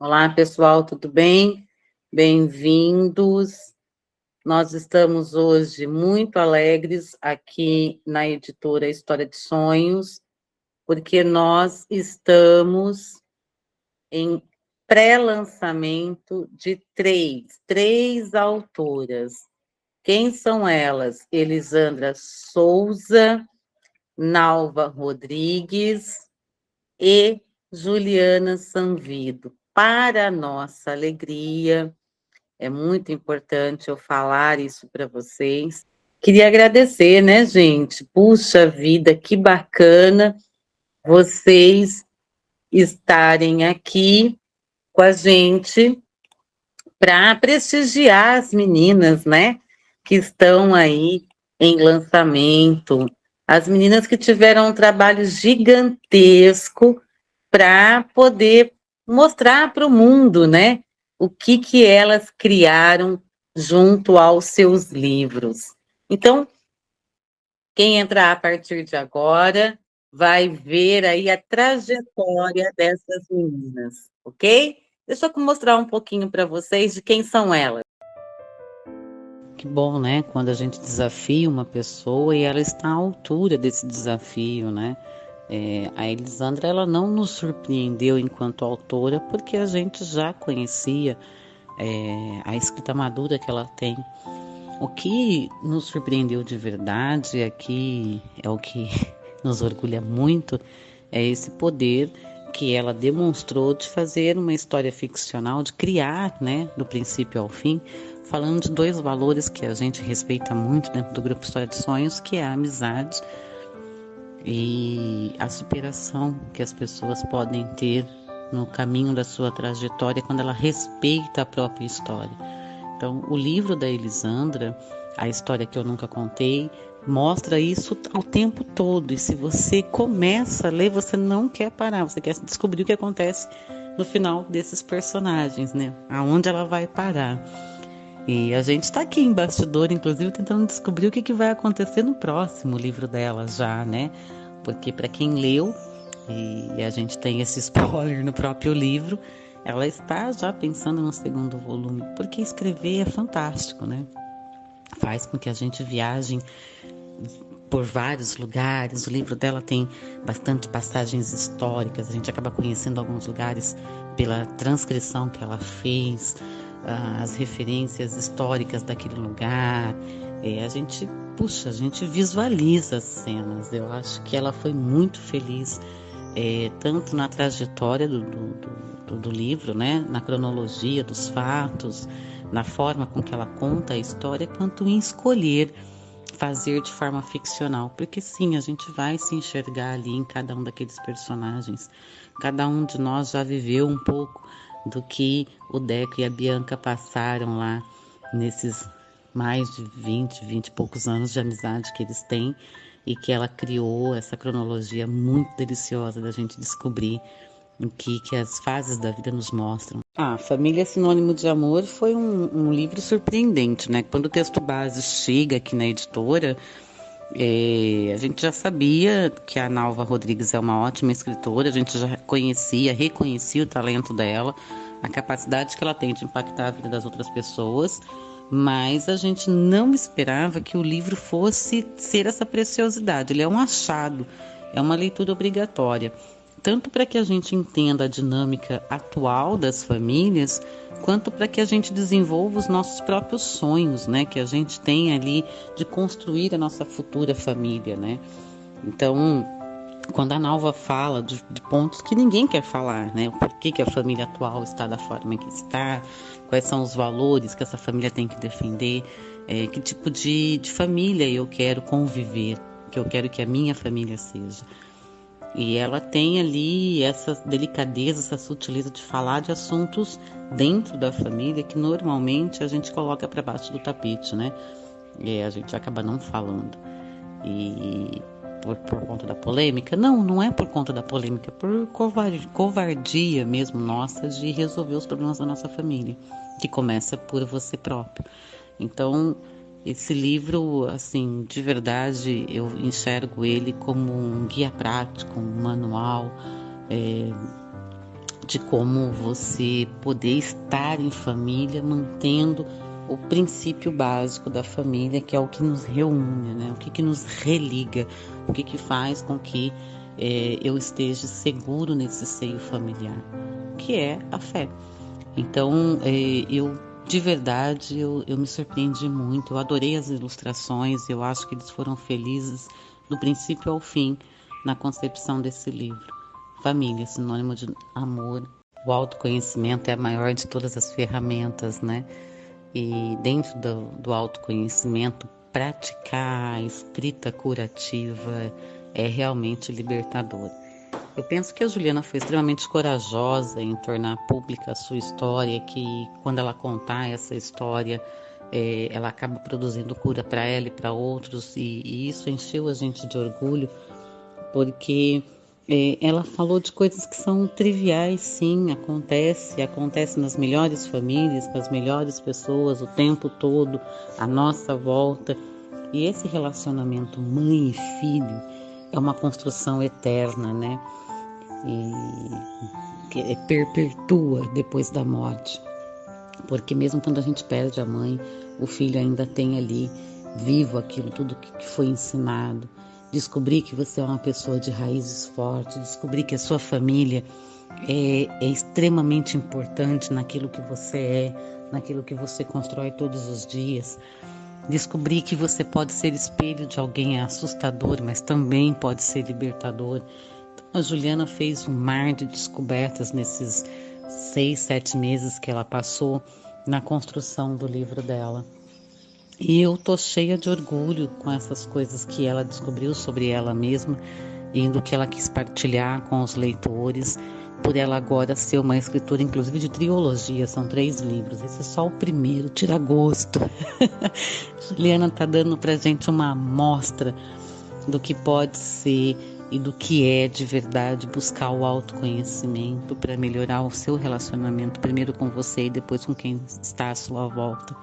Olá, pessoal, tudo bem? Bem-vindos. Nós estamos hoje muito alegres aqui na editora História de Sonhos, porque nós estamos em pré-lançamento de três autoras. Quem são elas? Elisandra Souza, Nalva Rodrigues e Juliana Sanvido. Para nossa alegria, é muito importante eu falar isso para vocês. Queria agradecer, né, gente? Puxa vida, que bacana vocês estarem aqui com a gente para prestigiar as meninas, né, que estão aí em lançamento. As meninas que tiveram um trabalho gigantesco para poder mostrar para o mundo, né, o que elas criaram junto aos seus livros. Então, quem entrar a partir de agora vai ver aí a trajetória dessas meninas, ok? Deixa eu mostrar um pouquinho para vocês de quem são elas. Que bom, né? Quando a gente desafia uma pessoa e ela está à altura desse desafio, né? A Elisandra, ela não nos surpreendeu enquanto autora, porque a gente já conhecia a escrita madura que ela tem. O que nos surpreendeu de verdade aqui é o que nos orgulha muito, é esse poder que ela demonstrou de fazer uma história ficcional, de criar, né, do princípio ao fim, falando de dois valores que a gente respeita muito dentro do Grupo História de Sonhos, que é a amizade e a superação que as pessoas podem ter no caminho da sua trajetória quando ela respeita a própria história. Então, o livro da Elisandra, A História que Eu Nunca Contei, mostra isso ao tempo todo. E se você começa a ler, você não quer parar, você quer descobrir o que acontece no final desses personagens, né? Aonde ela vai parar. E a gente está aqui em bastidor, inclusive, tentando descobrir o que vai acontecer no próximo livro dela já, né? Porque para quem leu, e a gente tem esse spoiler no próprio livro, ela está já pensando no segundo volume, porque escrever é fantástico, né? Faz com que a gente viaje por vários lugares. O livro dela tem bastante passagens históricas, a gente acaba conhecendo alguns lugares pela transcrição que ela fez, as referências históricas daquele lugar. A gente visualiza as cenas. Eu acho que ela foi muito feliz, tanto na trajetória do livro, né, na cronologia dos fatos, na forma com que ela conta a história, quanto em escolher fazer de forma ficcional, porque sim, a gente vai se enxergar ali em cada um daqueles personagens. Cada um de nós já viveu um pouco do que o Deco e a Bianca passaram lá nesses mais de 20 e poucos anos de amizade que eles têm, e que ela criou essa cronologia muito deliciosa da gente descobrir o que as fases da vida nos mostram. Família é Sinônimo de Amor foi um livro surpreendente, né? Quando o texto base chega aqui na editora, a gente já sabia que a Nalva Rodrigues é uma ótima escritora, a gente já reconhecia o talento dela, a capacidade que ela tem de impactar a vida das outras pessoas, mas a gente não esperava que o livro fosse ser essa preciosidade. Ele é um achado, é uma leitura obrigatória, tanto para que a gente entenda a dinâmica atual das famílias, quanto para que a gente desenvolva os nossos próprios sonhos, né? Que a gente tem ali de construir a nossa futura família, né? Então, quando a Nalva fala de pontos que ninguém quer falar, né? Por que a família atual está da forma que está, quais são os valores que essa família tem que defender, que tipo de família eu quero conviver, que eu quero que a minha família seja. E ela tem ali essa delicadeza, essa sutileza de falar de assuntos dentro da família que normalmente a gente coloca para baixo do tapete, né? E a gente acaba não falando. E por conta da polêmica? Não é por conta da polêmica, é por covardia mesmo nossa de resolver os problemas da nossa família, que começa por você próprio. Então, esse livro, assim, de verdade, eu enxergo ele como um guia prático, um manual de como você poder estar em família mantendo o princípio básico da família, que é o que nos reúne, né? O que nos religa, o que faz com que eu esteja seguro nesse seio familiar, que é a fé. Então, eu de verdade, eu me surpreendi muito, eu adorei as ilustrações, eu acho que eles foram felizes do princípio ao fim na concepção desse livro. Família, sinônimo de amor. O autoconhecimento é a maior de todas as ferramentas, né? E dentro do autoconhecimento, praticar a escrita curativa é realmente libertador. Eu penso que a Juliana foi extremamente corajosa em tornar pública a sua história, que quando ela contar essa história, ela acaba produzindo cura para ela e para outros, e isso encheu a gente de orgulho, porque ela falou de coisas que são triviais, sim, acontece nas melhores famílias, com as melhores pessoas, o tempo todo, à nossa volta. E esse relacionamento mãe e filho é uma construção eterna, né? E que perpetua depois da morte. Porque mesmo quando a gente perde a mãe, o filho ainda tem ali vivo aquilo tudo que foi ensinado. Descobrir que você é uma pessoa de raízes fortes, descobrir que a sua família é extremamente importante naquilo que você é, naquilo que você constrói todos os dias. Descobrir que você pode ser espelho de alguém é assustador, mas também pode ser libertador. Então, a Juliana fez um mar de descobertas nesses 6, 7 meses que ela passou na construção do livro dela. E eu tô cheia de orgulho com essas coisas que ela descobriu sobre ela mesma e do que ela quis partilhar com os leitores, por ela agora ser uma escritora, inclusive de trilogia, são 3 livros. Esse é só o primeiro, tira gosto. Juliana tá dando pra gente uma amostra do que pode ser e do que é de verdade buscar o autoconhecimento para melhorar o seu relacionamento, primeiro com você e depois com quem está à sua volta.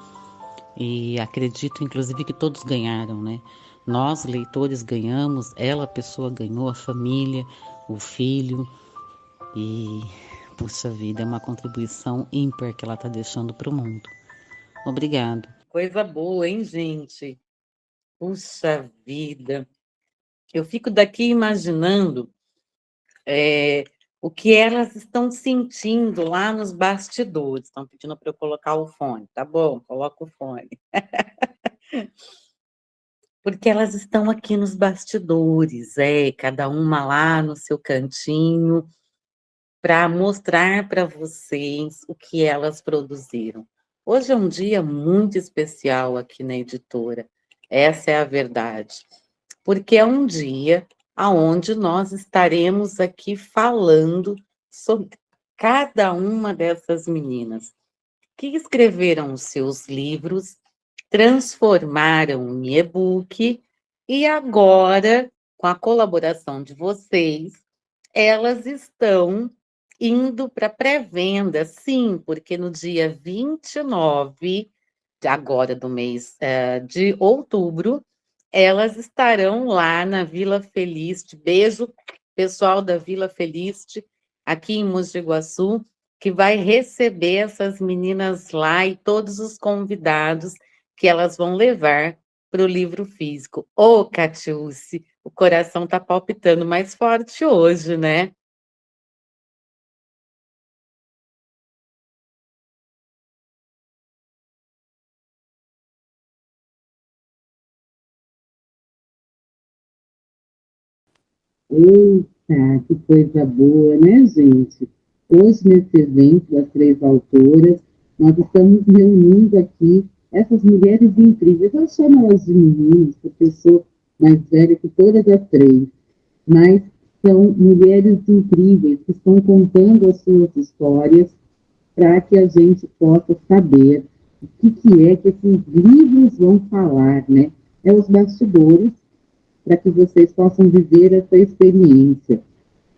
E acredito, inclusive, que todos ganharam, né? Nós, leitores, ganhamos, ela, a pessoa, ganhou, a família, o filho. E, puxa vida, é uma contribuição ímpar que ela está deixando para o mundo. Obrigada. Coisa boa, hein, gente? Puxa vida. Eu fico daqui imaginando o que elas estão sentindo lá nos bastidores. Estão pedindo para eu colocar o fone. Tá bom, coloca o fone. Porque elas estão aqui nos bastidores, cada uma lá no seu cantinho, para mostrar para vocês o que elas produziram. Hoje é um dia muito especial aqui na editora, essa é a verdade, porque é um dia onde nós estaremos aqui falando sobre cada uma dessas meninas que escreveram os seus livros, transformaram em e-book e agora, com a colaboração de vocês, elas estão indo para pré-venda, sim, porque no dia 29 agora do mês de outubro, elas estarão lá na Vila Feliste. Beijo, pessoal da Vila Feliste, aqui em Mogi Guaçu, que vai receber essas meninas lá e todos os convidados que elas vão levar para o livro físico. Ô, Catiúce, o coração está palpitando mais forte hoje, né? Eita, que coisa boa, né, gente? Hoje, nesse evento das 3 autoras, nós estamos reunindo aqui essas mulheres incríveis. Eu chamo elas de meninas, porque eu sou mais velha que todas as 3, mas são mulheres incríveis que estão contando as suas histórias para que a gente possa saber o que é que esses livros vão falar, né? É os bastidores para que vocês possam viver essa experiência.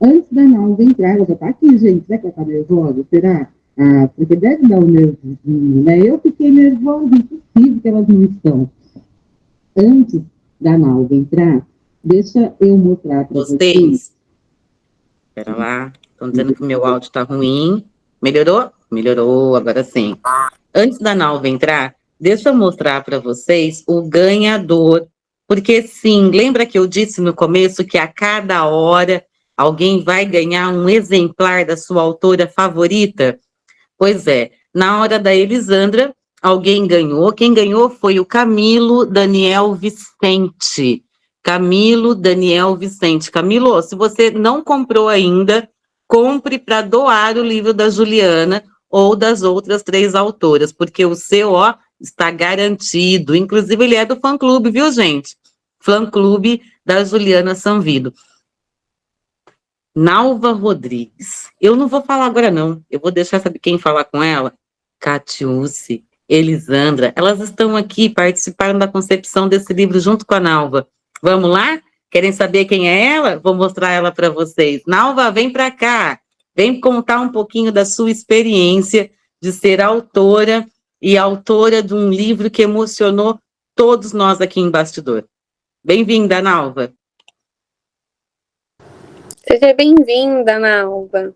Antes da Nalva entrar, ela já está aqui, gente. Será que ela está nervosa? Será? Ah, porque deve dar um nervosinho, né? Eu fiquei nervosa, impossível que elas não estão. Antes da Nalva entrar, deixa eu mostrar para vocês. Espera lá. Estão dizendo que o meu áudio está ruim. Melhorou? Melhorou, agora sim. Antes da Nalva entrar, deixa eu mostrar para vocês o ganhador. Porque sim, lembra que eu disse no começo que a cada hora alguém vai ganhar um exemplar da sua autora favorita? Pois é, na hora da Elisandra, alguém ganhou. Quem ganhou foi o Camilo Daniel Vicente. Camilo Daniel Vicente. Camilo, se você não comprou ainda, compre para doar o livro da Juliana ou das outras 3 autoras, porque o seu, ó, está garantido. Inclusive, ele é do fã-clube, viu, gente? Fã-clube da Juliana Sanvido. Nalva Rodrigues. Eu não vou falar agora, não. Eu vou deixar, sabe quem falar com ela? Catiúce, Elisandra. Elas estão aqui, participaram da concepção desse livro junto com a Nalva. Vamos lá? Querem saber quem é ela? Vou mostrar ela para vocês. Nalva, vem para cá. Vem contar um pouquinho da sua experiência de ser autora e autora de um livro que emocionou todos nós aqui em Bastidor. Bem-vinda, Nalva. Seja bem-vinda, Nalva.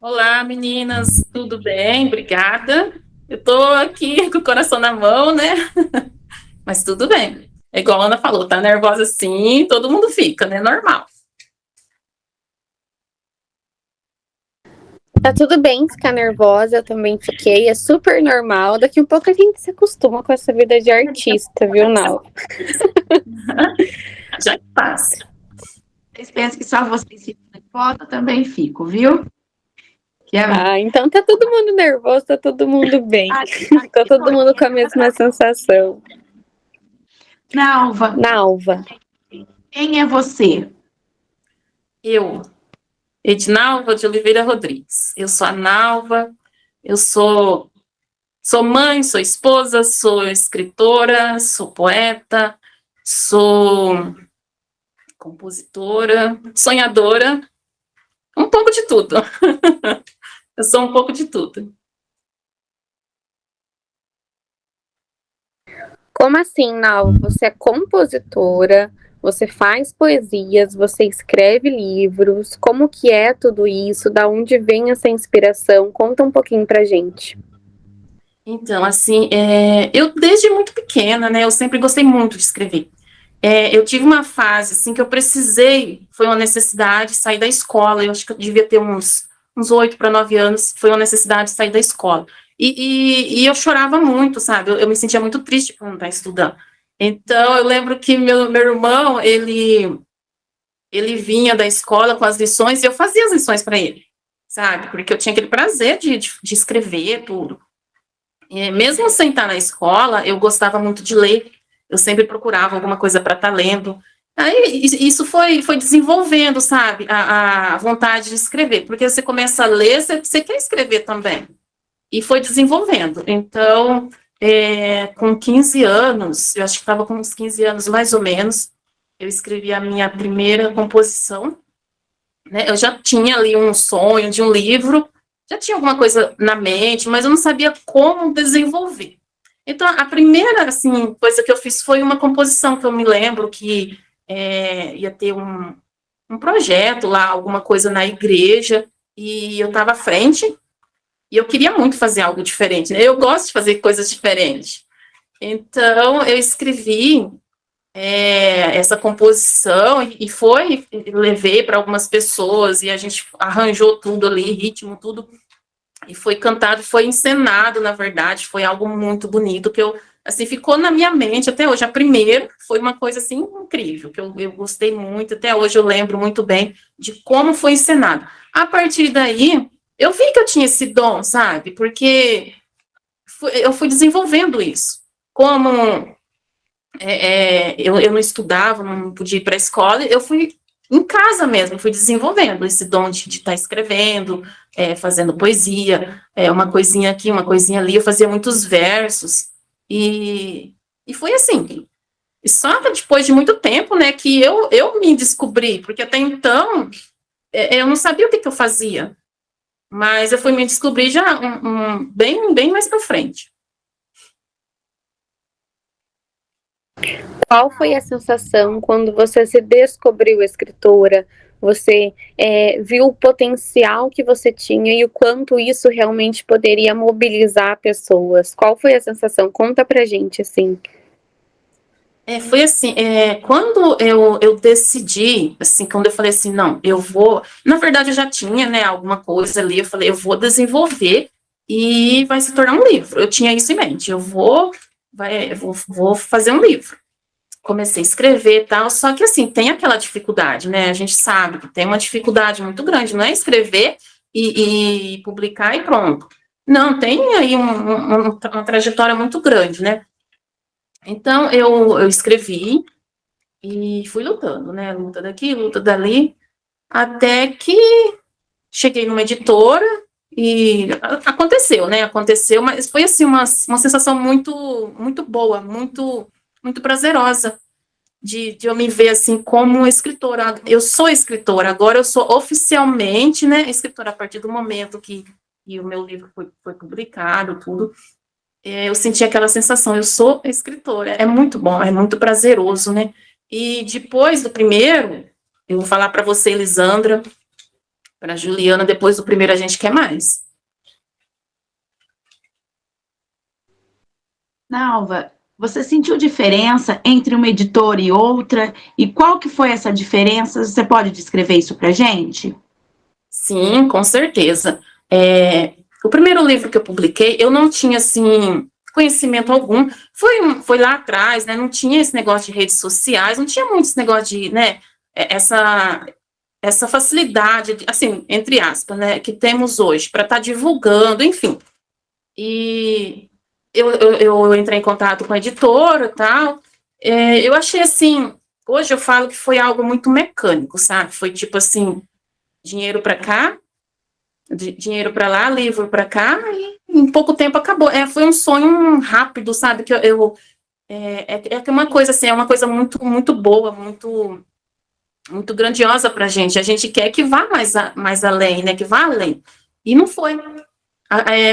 Olá, meninas, tudo bem? Obrigada. Eu tô aqui com o coração na mão, né? Mas tudo bem. É igual a Ana falou, tá nervosa sim, todo mundo fica, né? Normal. Tá tudo bem ficar nervosa, eu também fiquei, é super normal. Daqui um pouco a gente se acostuma com essa vida de artista, viu, Nalva? Já passa. Vocês pensam que só vocês ficam em foto, eu também fico, viu? Então tá todo mundo nervoso, tá todo mundo bem. Tá todo mundo com a mesma sensação. Nalva, quem é você? Eu, Ednalva de Oliveira Rodrigues. Eu sou a Nalva, eu sou mãe, sou esposa, sou escritora, sou poeta, sou compositora, sonhadora, um pouco de tudo. Eu sou um pouco de tudo. Como assim, Nalva? Você é compositora, você faz poesias, você escreve livros. Como que é tudo isso? Da onde vem essa inspiração? Conta um pouquinho pra gente. Então, assim, eu desde muito pequena, né, eu sempre gostei muito de escrever. Eu tive uma fase, assim, que eu precisei, foi uma necessidade, sair da escola, eu acho que eu devia ter uns 8 para 9 anos, foi uma necessidade sair da escola. E eu chorava muito, sabe, eu me sentia muito triste por não estar estudando. Então, eu lembro que meu irmão, ele vinha da escola com as lições, e eu fazia as lições para ele, sabe, porque eu tinha aquele prazer de escrever tudo. E mesmo sem estar na escola, eu gostava muito de ler, eu sempre procurava alguma coisa para estar lendo. Aí isso foi desenvolvendo, sabe, a vontade de escrever, porque você começa a ler, você quer escrever também. E foi desenvolvendo. Então, com 15 anos, eu acho que estava com uns 15 anos mais ou menos, eu escrevi a minha primeira composição, né? Eu já tinha ali um sonho de um livro, já tinha alguma coisa na mente, mas eu não sabia como desenvolver. Então, a primeira, assim, coisa que eu fiz foi uma composição que eu me lembro que ia ter um projeto lá, alguma coisa na igreja, e eu estava à frente, e eu queria muito fazer algo diferente, né? Eu gosto de fazer coisas diferentes. Então, eu escrevi essa composição e levei para algumas pessoas, e a gente arranjou tudo ali, ritmo, tudo, e foi cantado, foi encenado, na verdade, foi algo muito bonito, que assim, ficou na minha mente até hoje. A primeira foi uma coisa, assim, incrível, que eu gostei muito, até hoje eu lembro muito bem de como foi encenado. A partir daí, eu vi que eu tinha esse dom, sabe, porque eu fui desenvolvendo isso. Como eu não estudava, não podia ir para a escola, eu fui em casa mesmo, fui desenvolvendo esse dom de estar escrevendo, fazendo poesia, uma coisinha aqui, uma coisinha ali, eu fazia muitos versos, e foi assim. E só depois de muito tempo, né, que eu me descobri, porque até então eu não sabia o que eu fazia, mas eu fui me descobrir já bem mais para frente. Qual foi a sensação quando você se descobriu escritora? Você viu o potencial que você tinha e o quanto isso realmente poderia mobilizar pessoas. Qual foi a sensação? Conta pra gente, assim. Foi assim, quando eu decidi, assim, quando eu falei assim, não, eu vou, na verdade eu já tinha, né, alguma coisa ali, eu falei, eu vou desenvolver e vai se tornar um livro, eu tinha isso em mente, vou fazer um livro. Comecei a escrever e tal, só que assim, tem aquela dificuldade, né, a gente sabe que tem uma dificuldade muito grande, não é escrever e publicar e pronto. Não, tem aí uma trajetória muito grande, né. Então, eu escrevi e fui lutando, né? Luta daqui, luta dali, até que cheguei numa editora e aconteceu, né? Aconteceu, mas foi assim uma sensação muito boa, muito prazerosa de eu me ver assim como escritora. Eu sou escritora, agora eu sou oficialmente, né, escritora a partir do momento que o meu livro foi publicado, tudo. Eu senti aquela sensação, eu sou escritora, é muito bom, é muito prazeroso, né? E depois do primeiro, eu vou falar para você, Elisandra, para Juliana, depois do primeiro a gente quer mais. Nalva, você sentiu diferença entre uma editora e outra? E qual que foi essa diferença? Você pode descrever isso para a gente? Sim, com certeza. O primeiro livro que eu publiquei, eu não tinha, assim, conhecimento algum. Foi lá atrás, né? Não tinha esse negócio de redes sociais, não tinha muito esse negócio de, né? Essa facilidade, assim, entre aspas, né? Que temos hoje para estar divulgando, enfim. E eu entrei em contato com a editora e tal. Eu achei, assim, hoje eu falo que foi algo muito mecânico, sabe? Foi tipo assim, dinheiro para cá, dinheiro para lá, livro para cá, e em pouco tempo acabou. Foi um sonho rápido, sabe? Que é uma coisa assim, é uma coisa muito boa, muito grandiosa para a gente. A gente quer que vá mais além, né? Que vá além. E não foi.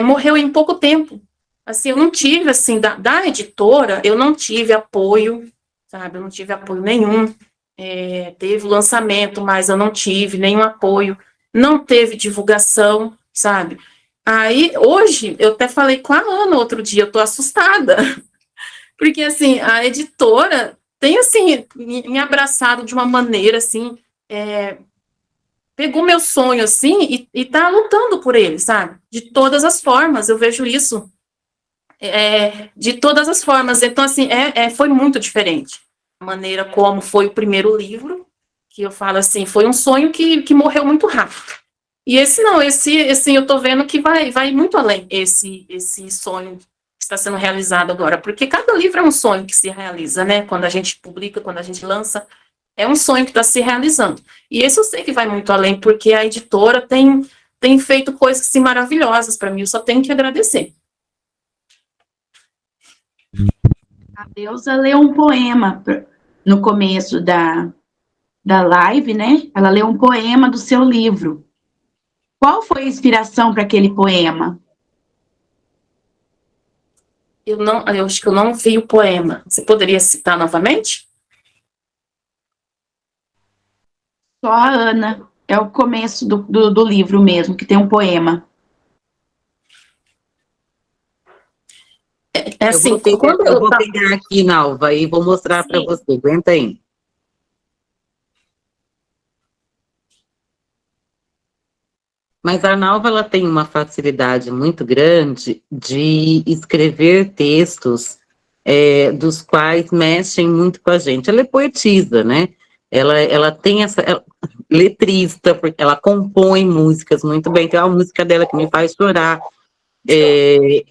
Morreu em pouco tempo. Assim, eu não tive, assim, da editora, eu não tive apoio, sabe? Eu não tive apoio nenhum. Teve o lançamento, mas eu não tive nenhum apoio. Não teve divulgação, sabe? Aí, hoje, eu até falei com a Ana outro dia, eu tô assustada. Porque, assim, a editora tem, assim, me abraçado de uma maneira, assim, pegou meu sonho, assim, e tá lutando por ele, sabe? De todas as formas, eu vejo isso. De todas as formas. Então, assim, foi muito diferente. A maneira como foi o primeiro livro, que eu falo assim, foi um sonho que morreu muito rápido. E esse não, esse eu tô vendo que vai muito além, esse sonho que está sendo realizado agora, porque cada livro é um sonho que se realiza, né? Quando a gente publica, quando a gente lança, é um sonho que está se realizando. E esse eu sei que vai muito além, porque a editora tem feito coisas assim, maravilhosas para mim, eu só tenho que agradecer. A Deusa leu um poema no começo da live, né? Ela leu um poema do seu livro. Qual foi a inspiração para aquele poema? Eu acho que eu não vi o poema. Você poderia citar novamente? Só a Ana. É o começo do livro mesmo, que tem um poema. Assim, eu vou pegar aqui, Nalva, e vou mostrar para você. Aguenta aí. Mas a Nalva, ela tem uma facilidade muito grande de escrever textos dos quais mexem muito com a gente. Ela é poetisa, né? Ela tem letrista, porque ela compõe músicas muito bem. Tem uma música dela que me faz chorar.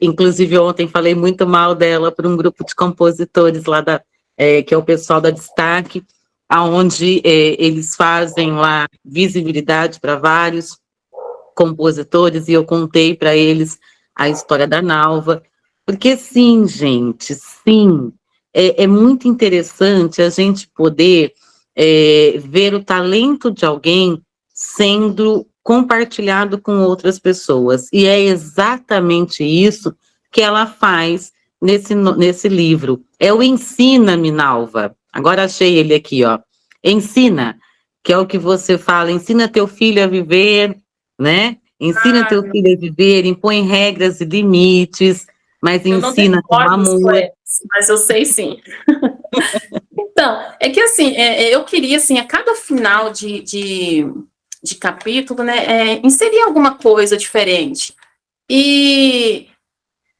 Inclusive, ontem falei muito mal dela para um grupo de compositores lá, que é o pessoal da Destaque, onde eles fazem lá visibilidade para vários compositores, e eu contei para eles a história da Nalva, porque sim, gente, sim, é muito interessante a gente poder ver o talento de alguém sendo compartilhado com outras pessoas, e é exatamente isso que ela faz nesse livro. É o Ensina-me, Nalva. Agora achei ele aqui, ó. Ensina. que é o que você fala, ensina teu filho a viver, né? Ensina teu Ah, filho a viver, impõe regras e limites, mas eu não ensina com decordo os amor. poemas, mas eu sei sim. Então, é que assim, eu queria, assim, a cada final de capítulo, né, inserir alguma coisa diferente. E,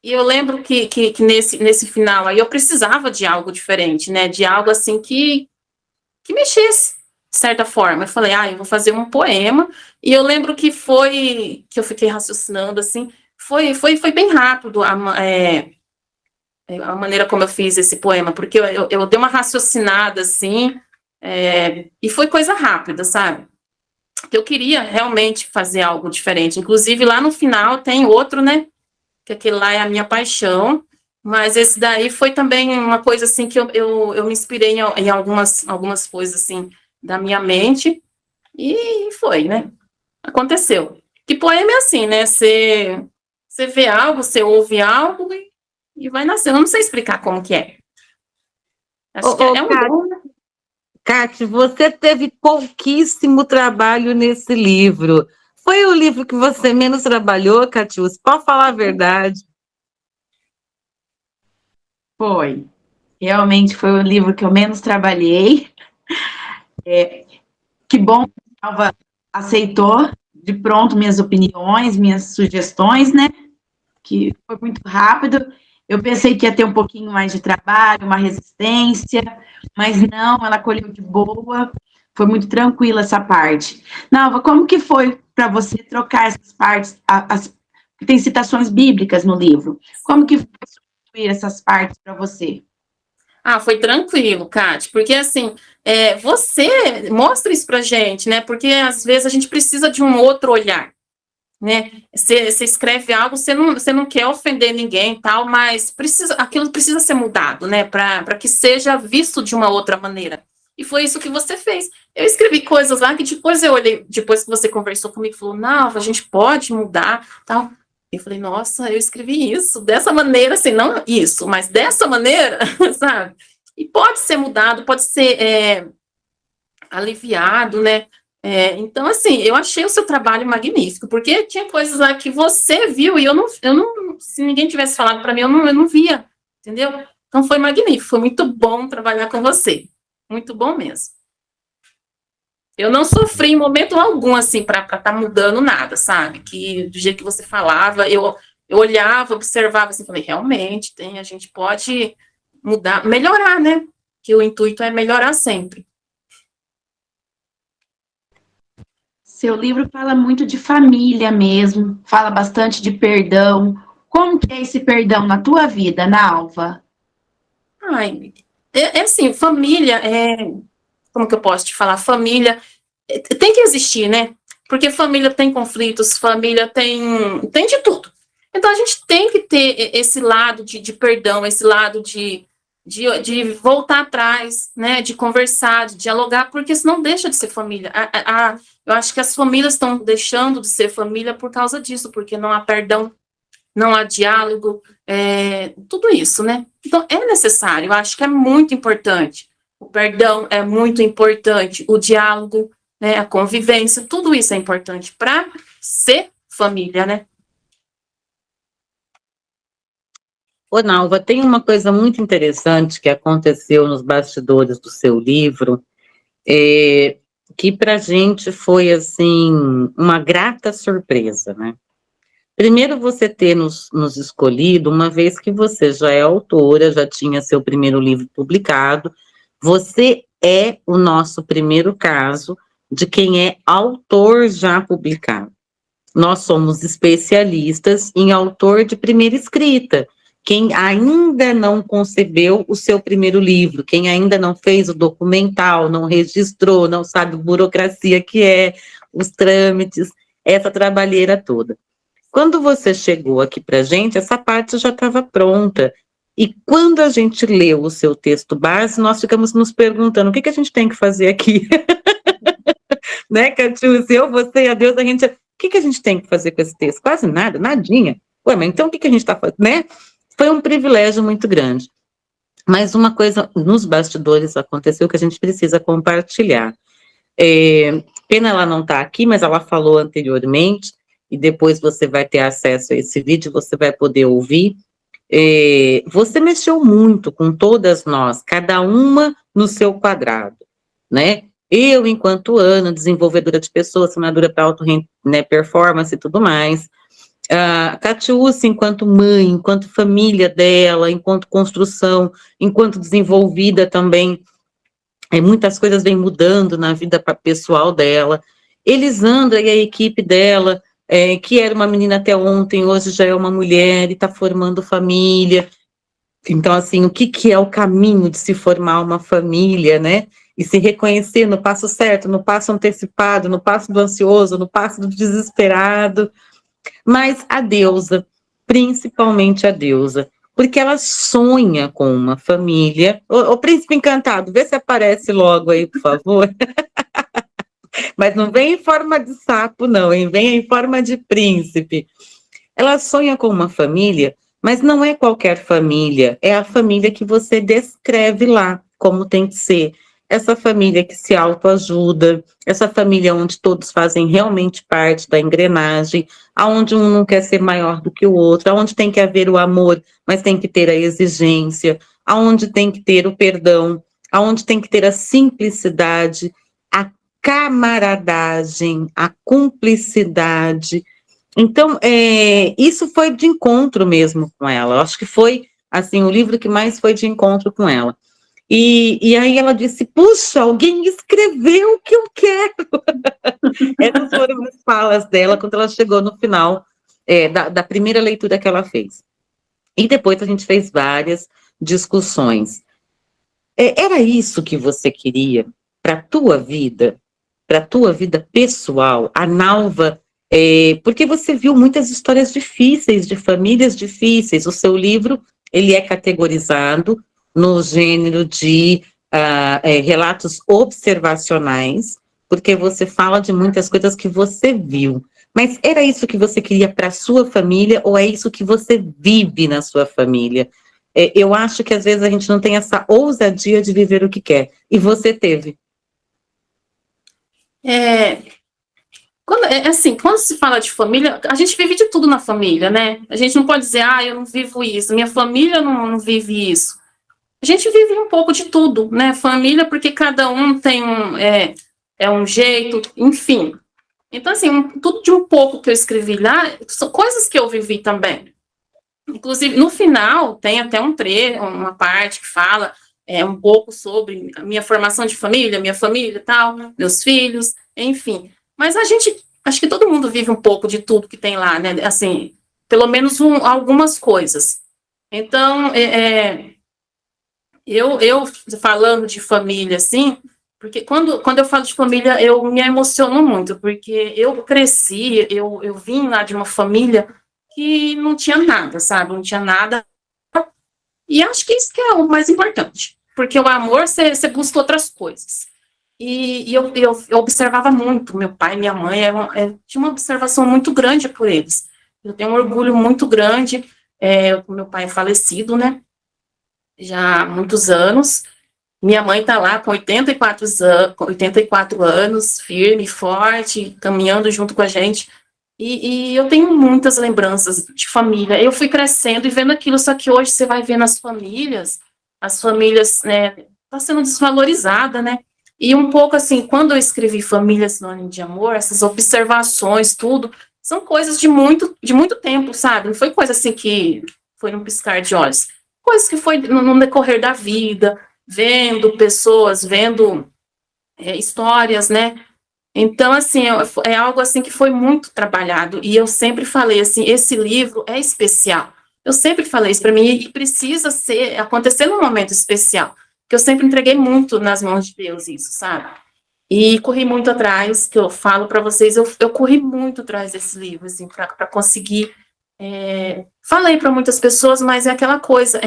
e eu lembro que nesse final aí eu precisava de algo diferente, né, de algo assim que mexesse, de certa forma. Eu falei, eu vou fazer um poema, e eu lembro que eu fiquei raciocinando, assim, foi bem rápido a maneira como eu fiz esse poema, porque eu dei uma raciocinada, assim, e foi coisa rápida, sabe? Que eu queria realmente fazer algo diferente. Inclusive, lá no final tem outro, né? Que aquele lá é a minha paixão, mas esse daí foi também uma coisa, assim, que eu me inspirei em algumas coisas, assim, da minha mente, e foi, né? Aconteceu. Que poema é assim, né? Você vê algo, você ouve algo e vai nascendo. Eu não sei explicar como que é. Acho que é um dom, né? Cate, você teve pouquíssimo trabalho nesse livro. Foi o livro que você menos trabalhou, Catius? Pode falar a verdade. Foi. Realmente foi o livro que eu menos trabalhei. Que bom que a Alva aceitou de pronto minhas opiniões, minhas sugestões, né? Que foi muito rápido. Eu pensei que ia ter um pouquinho mais de trabalho, uma resistência, mas não, ela acolheu de boa. Foi muito tranquila essa parte. Nalva, como que foi para você trocar essas partes? Tem citações bíblicas no livro. Como que foi substituir essas partes para você? Foi tranquilo, Kate, porque assim, você mostra isso pra gente, né? Porque às vezes a gente precisa de um outro olhar, né? Você escreve algo, você não quer ofender ninguém e tal, mas aquilo precisa ser mudado, né? Para que seja visto de uma outra maneira. E foi isso que você fez. Eu escrevi coisas lá que depois eu olhei, depois que você conversou comigo, falou, não, a gente pode mudar, tal. Eu falei, nossa, eu escrevi isso dessa maneira, assim, não isso, mas dessa maneira, sabe? E pode ser mudado, pode ser aliviado, né? Então, assim, eu achei o seu trabalho magnífico, porque tinha coisas lá que você viu e eu não se ninguém tivesse falado para mim, eu não via, entendeu? Então foi magnífico, foi muito bom trabalhar com você, muito bom mesmo. Eu não sofri em momento algum, assim, para estar mudando nada, sabe? Que do jeito que você falava, eu olhava, observava, assim, falei, realmente, a gente pode mudar, melhorar, né? Que o intuito é melhorar sempre. Seu livro fala muito de família mesmo, fala bastante de perdão. Como que é esse perdão na tua vida, Nalva? Ai, assim, família, como que eu posso te falar? Família tem que existir, né? Porque família tem conflitos, família tem de tudo. Então a gente tem que ter esse lado de perdão, esse lado de voltar atrás, né? De conversar, de dialogar, porque senão deixa de ser família. Eu acho que as famílias estão deixando de ser família por causa disso, porque não há perdão, não há diálogo, tudo isso, né? Então, é necessário, eu acho que é muito importante. O perdão é muito importante, o diálogo, né, a convivência, tudo isso é importante para ser família, né? Ô, Nalva, tem uma coisa muito interessante que aconteceu nos bastidores do seu livro, que para a gente foi, assim, uma grata surpresa, né? Primeiro, você ter nos escolhido, uma vez que você já é autora, já tinha seu primeiro livro publicado, você é o nosso primeiro caso de quem é autor já publicado. Nós somos especialistas em autor de primeira escrita, quem ainda não concebeu o seu primeiro livro, quem ainda não fez o documental, não registrou, não sabe a burocracia que é, os trâmites, essa trabalheira toda. Quando você chegou aqui para a gente, essa parte já estava pronta. E quando a gente leu o seu texto base, nós ficamos nos perguntando o que a gente tem que fazer aqui. Né, Catius? Eu, você e a Deus, o que a gente tem que fazer com esse texto? Quase nada, nadinha. Ué, mas então o que a gente está fazendo, né? Foi um privilégio muito grande. Mas uma coisa nos bastidores aconteceu que a gente precisa compartilhar. Pena ela não estar aqui, mas ela falou anteriormente, e depois você vai ter acesso a esse vídeo, você vai poder ouvir. Você mexeu muito com todas nós, cada uma no seu quadrado, né? Eu, enquanto Ana, desenvolvedora de pessoas, treinadora para auto, né, performance e tudo mais. A Catiúcia, enquanto mãe, enquanto família dela, enquanto construção, enquanto desenvolvida também, muitas coisas vêm mudando na vida pessoal dela. Elisandra e a equipe dela, que era uma menina até ontem, hoje já é uma mulher e está formando família. Então, assim, o que é o caminho de se formar uma família, né? E se reconhecer no passo certo, no passo antecipado, no passo do ansioso, no passo do desesperado. Mas a deusa, principalmente a deusa, porque ela sonha com uma família. O príncipe encantado, vê se aparece logo aí, por favor. Mas não vem em forma de sapo, não, hein? Vem em forma de príncipe. Ela sonha com uma família, mas não é qualquer família, é a família que você descreve lá, como tem que ser. Essa família que se autoajuda, essa família onde todos fazem realmente parte da engrenagem, aonde um não quer ser maior do que o outro, aonde tem que haver o amor, mas tem que ter a exigência, aonde tem que ter o perdão, aonde tem que ter a simplicidade, a camaradagem, a cumplicidade. Então, isso foi de encontro mesmo com ela. Eu acho que foi, assim, o livro que mais foi de encontro com ela. E aí ela disse, puxa, alguém escreveu o que eu quero. Essas foram as falas dela quando ela chegou no final da primeira leitura que ela fez. E depois a gente fez várias discussões. Era isso que você queria para a tua vida pessoal? A Nalva, porque você viu muitas histórias difíceis, de famílias difíceis. O seu livro, ele é categorizado no gênero de relatos observacionais, porque você fala de muitas coisas que você viu. Mas era isso que você queria para a sua família, ou é isso que você vive na sua família? Eu acho que às vezes a gente não tem essa ousadia de viver o que quer, e você teve. Quando se fala de família, a gente vive de tudo na família, né? A gente não pode dizer, eu não vivo isso, minha família não vive isso. A gente vive um pouco de tudo, né? Família, porque cada um tem um jeito, enfim. Então, assim, tudo de um pouco que eu escrevi lá, são coisas que eu vivi também. Inclusive, no final, tem até uma parte que fala um pouco sobre a minha formação de família, minha família e tal, meus filhos, enfim. Mas acho que todo mundo vive um pouco de tudo que tem lá, né? Assim, pelo menos algumas coisas. Então, eu falando de família, assim, porque quando eu falo de família, eu me emociono muito, porque eu cresci, eu vim lá de uma família que não tinha nada, sabe? Não tinha nada. E acho que isso que é o mais importante, porque o amor, você busca outras coisas. E eu observava muito, meu pai e minha mãe, tinha uma observação muito grande por eles. Eu tenho um orgulho muito grande, meu pai é falecido, né? Já há muitos anos. Minha mãe está lá com 84 anos, firme, forte, caminhando junto com a gente. E eu tenho muitas lembranças de família. Eu fui crescendo e vendo aquilo, só que hoje você vai vendo as famílias, né, tá sendo desvalorizada, né? E um pouco assim, quando eu escrevi Família Sinônimo de Amor, essas observações, tudo, são coisas de muito tempo, sabe? Não foi coisa assim que foi num piscar de olhos. Coisas que foi no decorrer da vida, vendo pessoas, vendo histórias, né? Então, assim, é algo assim que foi muito trabalhado, e eu sempre falei assim, esse livro é especial. Eu sempre falei isso para mim, e precisa acontecer num momento especial, porque eu sempre entreguei muito nas mãos de Deus isso, sabe? E corri muito atrás, que eu falo para vocês, eu corri muito atrás desse livro, assim, para conseguir. Falei para muitas pessoas, mas é aquela coisa,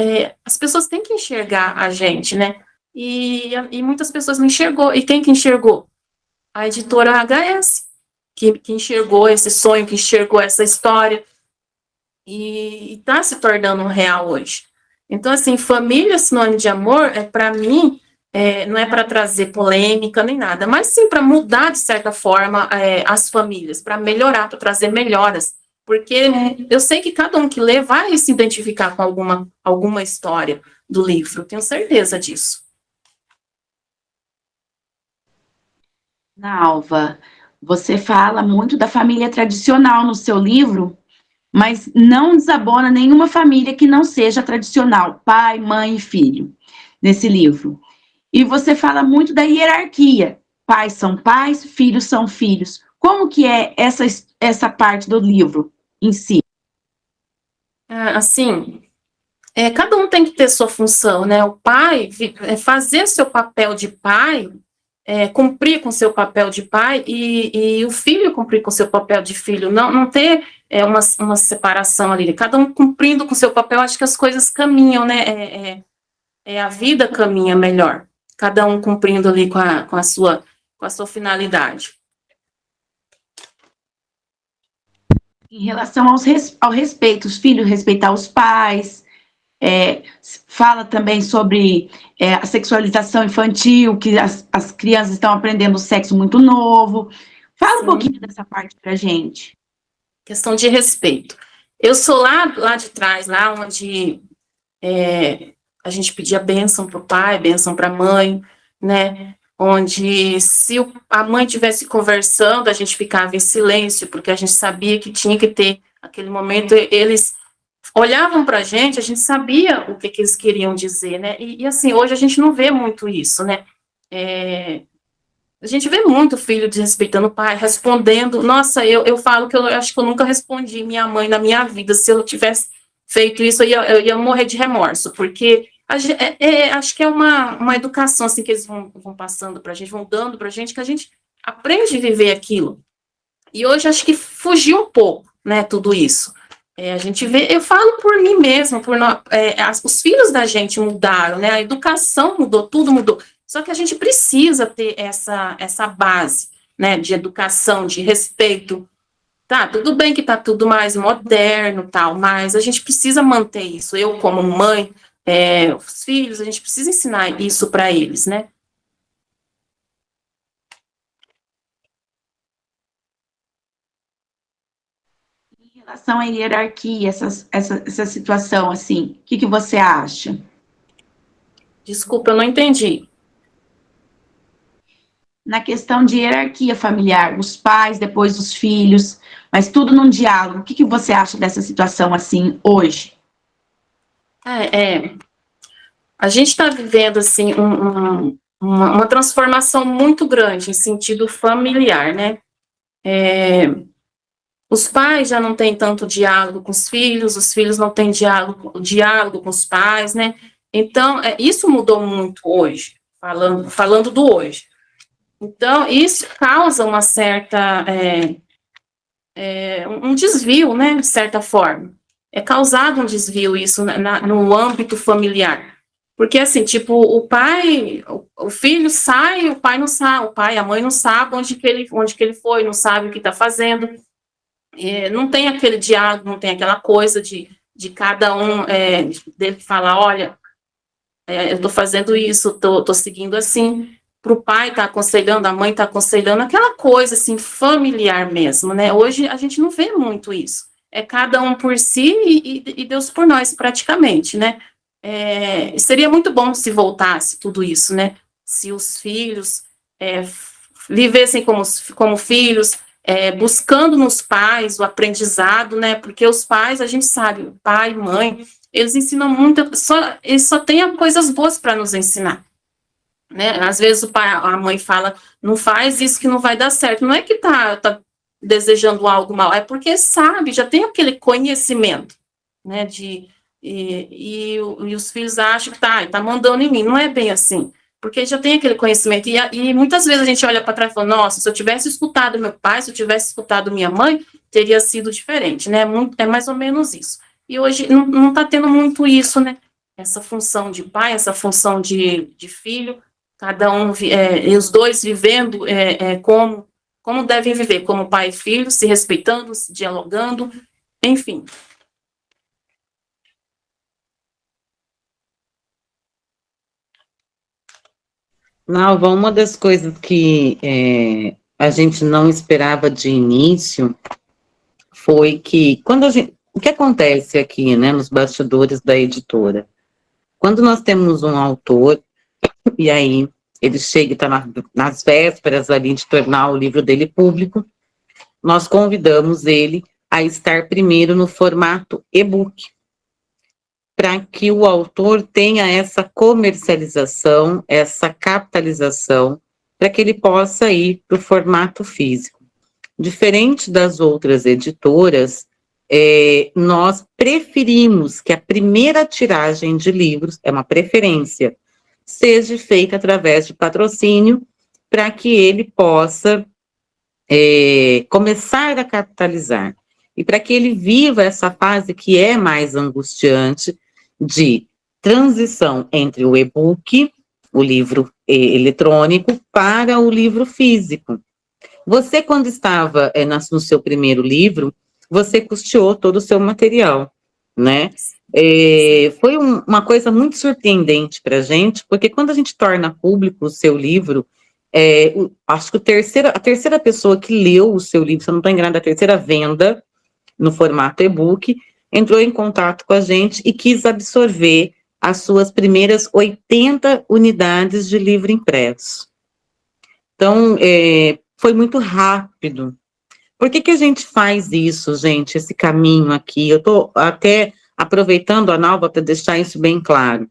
as pessoas têm que enxergar a gente, né? E muitas pessoas não enxergou. E quem que enxergou? A editora HS, que enxergou esse sonho, que enxergou essa história, e está se tornando real hoje. Então, assim, Família Sinônimo de Amor, para mim, não é para trazer polêmica nem nada, mas sim para mudar, de certa forma, as famílias, para melhorar, para trazer melhoras. Porque eu sei que cada um que lê vai se identificar com alguma história do livro, tenho certeza disso. Nalva, você fala muito da família tradicional no seu livro, mas não desabona nenhuma família que não seja tradicional, pai, mãe e filho, nesse livro. E você fala muito da hierarquia. Pais são pais, filhos são filhos. Como que é essa parte do livro em si? Assim, cada um tem que ter sua função, né? O pai, fazer seu papel de pai, cumprir com seu papel de pai e o filho cumprir com seu papel de filho. Não ter uma separação ali. Cada um cumprindo com seu papel, acho que as coisas caminham, né? A vida caminha melhor. Cada um cumprindo ali com a sua finalidade. Em relação ao respeito, os filhos respeitar os pais, fala também sobre a sexualização infantil, que as crianças estão aprendendo sexo muito novo. Fala um pouquinho dessa parte pra gente. Questão de respeito. Eu sou lá de trás, lá onde a gente pedia bênção para o pai, bênção para a mãe, né? Onde se a mãe estivesse conversando, a gente ficava em silêncio, porque a gente sabia que tinha que ter aquele momento, eles olhavam para a gente sabia o que eles queriam dizer, né? E assim, hoje a gente não vê muito isso, né? A gente vê muito filho desrespeitando o pai, respondendo. Nossa, eu falo que eu acho que eu nunca respondi minha mãe na minha vida. Se eu tivesse feito isso, eu ia morrer de remorso, porque acho que é uma educação assim, que eles vão passando para a gente, vão dando para a gente, que a gente aprende a viver aquilo. E hoje acho que fugiu um pouco, né, tudo isso. A gente vê, eu falo por mim mesma, os filhos da gente mudaram, né, a educação mudou, tudo mudou. Só que a gente precisa ter essa base, né, de educação, de respeito. Tá, tudo bem que tá tudo mais moderno, tal, mas a gente precisa manter isso. Eu, como mãe, os filhos, a gente precisa ensinar isso para eles, né? Em relação à hierarquia, essa situação, assim, o que você acha? Desculpa, eu não entendi. Na questão de hierarquia familiar, os pais, depois os filhos, mas tudo num diálogo. O que você acha dessa situação, assim, hoje? A gente está vivendo, assim, uma transformação muito grande em sentido familiar, né? Os pais já não têm tanto diálogo com os filhos não têm diálogo com os pais, né? Então, isso mudou muito hoje, falando do hoje. Então, isso causa uma certa, um desvio, né, de certa forma. É causado um desvio isso no âmbito familiar. Porque, assim, tipo, o filho sai, o pai não sabe, o pai, a mãe não sabe onde que ele foi, não sabe o que está fazendo. Não tem aquele diálogo, não tem aquela coisa de cada um dele falar, olha, eu estou fazendo isso, estou seguindo assim. Para o pai estar aconselhando, a mãe estar aconselhando, aquela coisa assim, familiar mesmo, né? Hoje a gente não vê muito isso. É cada um por si e Deus por nós, praticamente, né? Seria muito bom se voltasse tudo isso, né? Se os filhos vivessem como filhos, buscando nos pais o aprendizado, né? Porque os pais, a gente sabe, pai, mãe, eles ensinam muito, eles só têm coisas boas para nos ensinar. Né? Às vezes a mãe fala, não faz isso que não vai dar certo. Não é que tá desejando algo mal, é porque sabe, já tem aquele conhecimento, né? E os filhos acham que tá mandando em mim. Não é bem assim, porque já tem aquele conhecimento. E muitas vezes a gente olha para trás e fala, nossa, se eu tivesse escutado meu pai, se eu tivesse escutado minha mãe, teria sido diferente, né? É mais ou menos isso. E hoje não está tendo muito isso, né? Essa função de pai, essa função de filho, cada um, e os dois vivendo como devem viver, como pai e filho, se respeitando, se dialogando, enfim. Nalva, uma das coisas que a gente não esperava de início foi que, o que acontece aqui, né, nos bastidores da editora? Quando nós temos um autor, e aí ele chega e está nas vésperas ali de tornar o livro dele público, nós convidamos ele a estar primeiro no formato e-book, para que o autor tenha essa comercialização, essa capitalização, para que ele possa ir para o formato físico. Diferente das outras editoras, nós preferimos que a primeira tiragem de livros, é uma preferência, seja feita através de patrocínio, para que ele possa começar a capitalizar. E para que ele viva essa fase que é mais angustiante, de transição entre o e-book, o livro eletrônico, para o livro físico. Você, quando estava no seu primeiro livro, você custeou todo o seu material, né? Foi uma coisa muito surpreendente para a gente, porque quando a gente torna público o seu livro, acho que a terceira pessoa que leu o seu livro, se eu não estou enganada, a terceira venda no formato e-book, entrou em contato com a gente e quis absorver as suas primeiras 80 unidades de livro impresso. Então, foi muito rápido. Por que a gente faz isso, gente, esse caminho aqui? Eu estou até aproveitando a Nalva para deixar isso bem claro.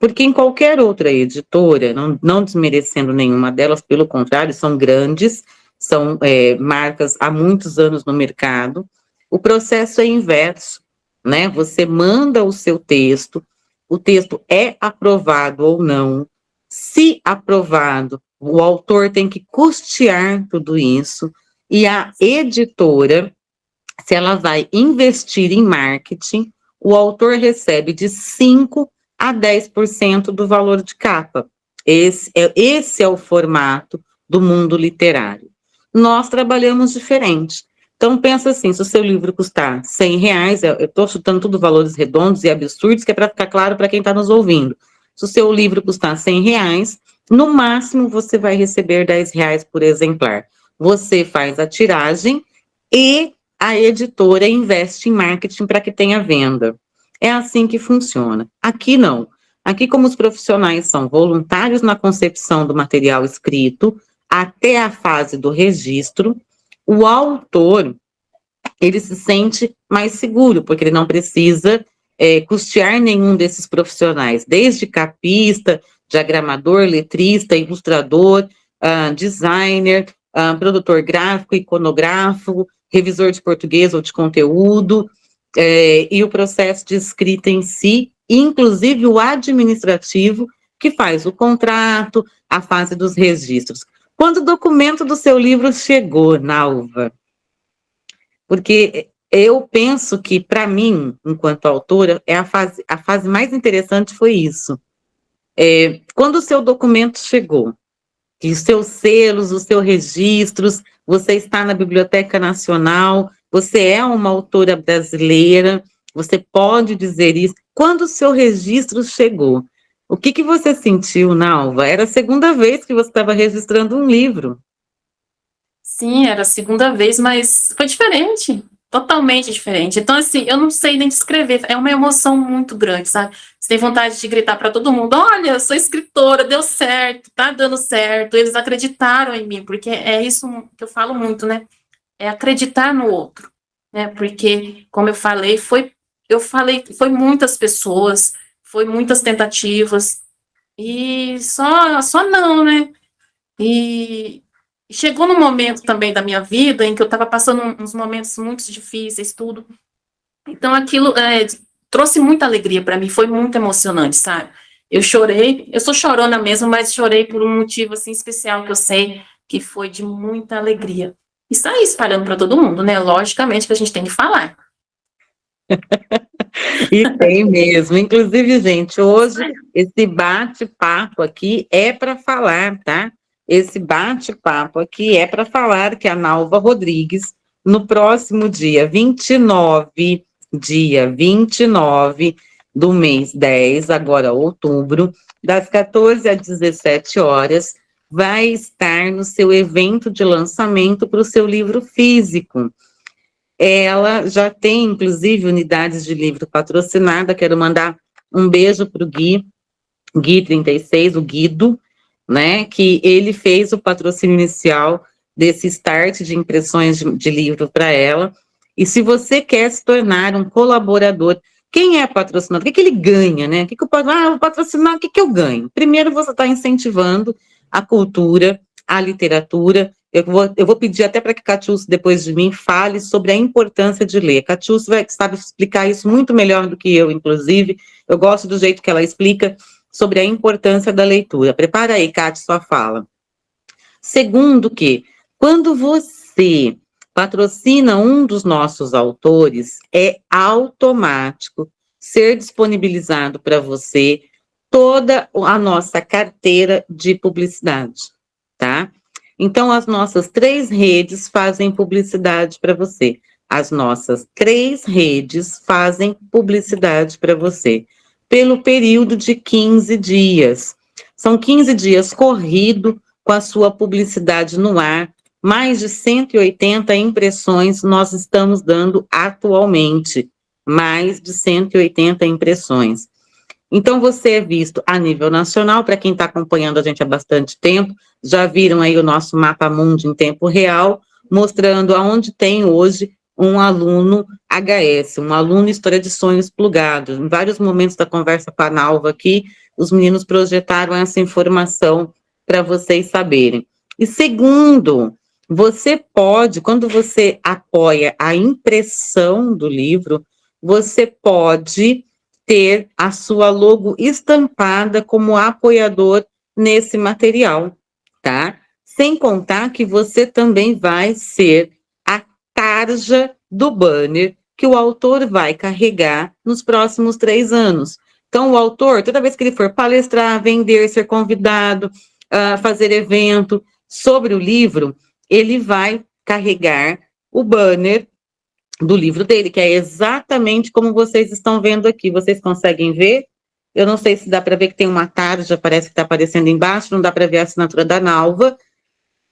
Porque em qualquer outra editora, não desmerecendo nenhuma delas, pelo contrário, são grandes, são marcas há muitos anos no mercado, o processo é inverso, né? Você manda o seu texto, o texto é aprovado ou não. Se aprovado, o autor tem que custear tudo isso, e a editora, se ela vai investir em marketing, o autor recebe de 5% a 10% do valor de capa. Esse é o formato do mundo literário. Nós trabalhamos diferente. Então, pensa assim, se o seu livro custar R$100, eu estou chutando tudo valores redondos e absurdos, que é para ficar claro para quem está nos ouvindo. Se o seu livro custar R$100, no máximo você vai receber R$10 por exemplar. Você faz a tiragem e a editora investe em marketing para que tenha venda. É assim que funciona. Aqui não. Aqui, como os profissionais são voluntários na concepção do material escrito, até a fase do registro, o autor, ele se sente mais seguro, porque ele não precisa custear nenhum desses profissionais, desde capista, diagramador, letrista, ilustrador, designer, produtor gráfico, iconográfico, revisor de português ou de conteúdo, e o processo de escrita em si, inclusive o administrativo, que faz o contrato, a fase dos registros. Quando o documento do seu livro chegou, Nalva? Porque eu penso que, para mim, enquanto autora, a fase mais interessante foi isso. Quando o seu documento chegou, e os seus selos, os seus registros, você está na Biblioteca Nacional, você é uma autora brasileira, você pode dizer isso. Quando o seu registro chegou, o que você sentiu, Nalva? Era a segunda vez que você estava registrando um livro. Sim, era a segunda vez, mas foi diferente, totalmente diferente. Então, assim, eu não sei nem descrever, é uma emoção muito grande, sabe? Você tem vontade de gritar para todo mundo, olha, eu sou escritora, deu certo, tá dando certo, eles acreditaram em mim, porque é isso que eu falo muito, né? É acreditar no outro, né? Porque, como eu falei, foi muitas pessoas, foi muitas tentativas, e só não, né? E chegou num momento também da minha vida em que eu estava passando uns momentos muito difíceis, tudo. Então, aquilo trouxe muita alegria para mim, foi muito emocionante, sabe? Eu chorei, eu sou chorona mesmo, mas chorei por um motivo, assim, especial, que eu sei que foi de muita alegria. E sair espalhando para todo mundo, né? Logicamente que a gente tem que falar. E tem mesmo. Inclusive, gente, hoje esse bate-papo aqui é para falar, tá? Esse bate-papo aqui é para falar que a Nalva Rodrigues, no próximo dia 29 do mês 10, agora outubro, das 14 às 17 horas, vai estar no seu evento de lançamento para o seu livro físico. Ela já tem, inclusive, unidades de livro patrocinada. Quero mandar um beijo para o Gui 36, o Guido, né, que ele fez o patrocínio inicial desse start de impressões de livro para ela. E se você quer se tornar um colaborador, quem é patrocinador? O que ele ganha, né? Vou patrocinar, o que eu ganho? Primeiro, você está incentivando a cultura, a literatura. Eu vou pedir até para que Catiúcio, depois de mim, fale sobre a importância de ler. Catiúcio sabe explicar isso muito melhor do que eu, inclusive. Eu gosto do jeito que ela explica sobre a importância da leitura. Prepara aí, Cátia, sua fala. Segundo que, quando você patrocina um dos nossos autores, é automático ser disponibilizado para você toda a nossa carteira de publicidade, tá? Então, as nossas 3 redes fazem publicidade para você. As nossas 3 redes fazem publicidade para você, pelo período de 15 dias. São 15 dias corrido com a sua publicidade no ar. Mais de 180 impressões nós estamos dando atualmente. Mais de 180 impressões. Então, você é visto a nível nacional. Para quem está acompanhando a gente há bastante tempo, já viram aí o nosso mapa mundi em tempo real, mostrando aonde tem hoje um aluno HS, um aluno História de Sonhos plugado. Em vários momentos da conversa com a Nalva aqui, os meninos projetaram essa informação para vocês saberem. E segundo, você pode, quando você apoia a impressão do livro, você pode ter a sua logo estampada como apoiador nesse material, tá? Sem contar que você também vai ser a tarja do banner que o autor vai carregar nos próximos 3 anos. Então, o autor, toda vez que ele for palestrar, vender, ser convidado, fazer evento sobre o livro, ele vai carregar o banner do livro dele, que é exatamente como vocês estão vendo aqui. Vocês conseguem ver? Eu não sei se dá para ver que tem uma tarja, parece que está aparecendo embaixo, não dá para ver a assinatura da Nalva.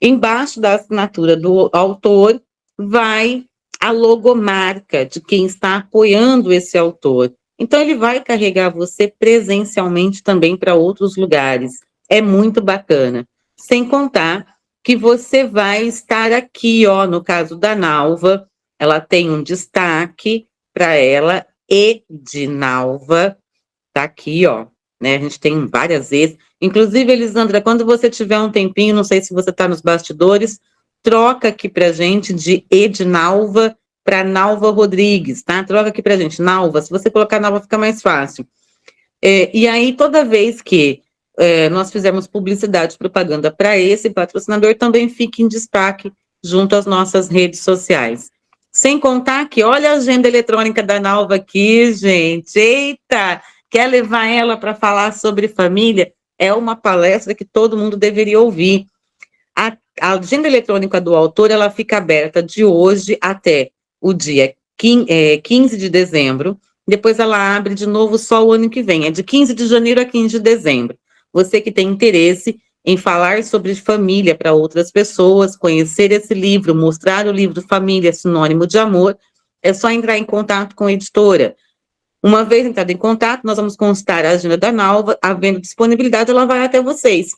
Embaixo da assinatura do autor vai a logomarca de quem está apoiando esse autor. Então, ele vai carregar você presencialmente também para outros lugares. É muito bacana. Sem contar que você vai estar aqui, ó, no caso da Nalva, ela tem um destaque para ela, Edinalva, tá aqui, ó, né, a gente tem várias vezes, inclusive, Elisandra, quando você tiver um tempinho, não sei se você está nos bastidores, troca aqui pra gente de Edinalva para Nalva Rodrigues, tá, troca aqui pra gente, Nalva, se você colocar Nalva fica mais fácil, e aí toda vez que nós fizermos publicidade, propaganda para esse patrocinador, também fica em destaque junto às nossas redes sociais. Sem contar que, olha a agenda eletrônica da Nalva aqui, gente. Eita! Quer levar ela para falar sobre família? É uma palestra que todo mundo deveria ouvir. A agenda eletrônica do autor, ela fica aberta de hoje até o dia 15 de dezembro. Depois ela abre de novo só o ano que vem. É de 15 de janeiro a 15 de dezembro. Você que tem interesse em falar sobre família para outras pessoas, conhecer esse livro, mostrar o livro Família, Sinônimo de Amor, é só entrar em contato com a editora. Uma vez entrado em contato, nós vamos constar a agenda da Nalva, havendo disponibilidade, ela vai até vocês.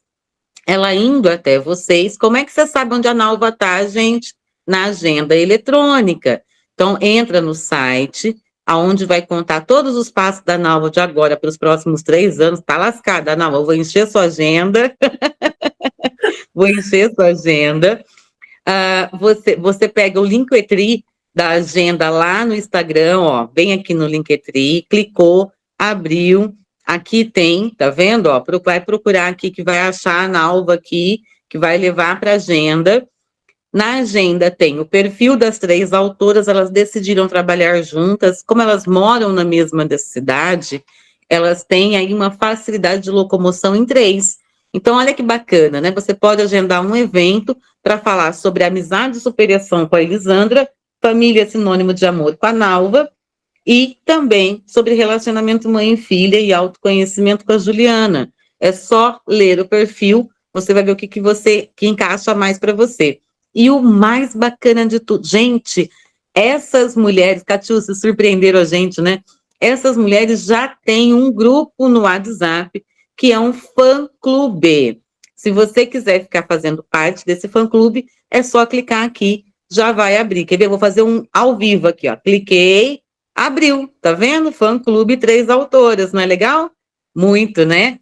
Ela indo até vocês, como é que você sabe onde a Nalva está, gente? Na agenda eletrônica. Então, entra no site, aonde vai contar todos os passos da Nalva de agora para os próximos 3 anos. Tá lascada, Nalva, eu vou encher sua agenda. Vou encher sua agenda. Você pega o Linktree da agenda lá no Instagram, ó, bem aqui no Linktree, clicou, abriu, aqui tem, tá vendo? Ó, vai procurar aqui que vai achar a Nalva aqui, que vai levar para a agenda. Na agenda tem o perfil das 3 autoras, elas decidiram trabalhar juntas, como elas moram na mesma cidade, elas têm aí uma facilidade de locomoção em 3. Então, olha que bacana, né? Você pode agendar um evento para falar sobre amizade e superação com a Elisandra, família sinônimo de amor com a Nalva, e também sobre relacionamento mãe e filha e autoconhecimento com a Juliana. É só ler o perfil, você vai ver o que encaixa mais para você. E o mais bacana de tudo, gente, essas mulheres, Catiúcia, surpreenderam a gente, né? Essas mulheres já têm um grupo no WhatsApp, que é um fã-clube. Se você quiser ficar fazendo parte desse fã-clube, é só clicar aqui, já vai abrir. Quer ver? Eu vou fazer um ao vivo aqui, ó. Cliquei, abriu, tá vendo? Fã-clube 3 autoras, não é legal? Muito, né?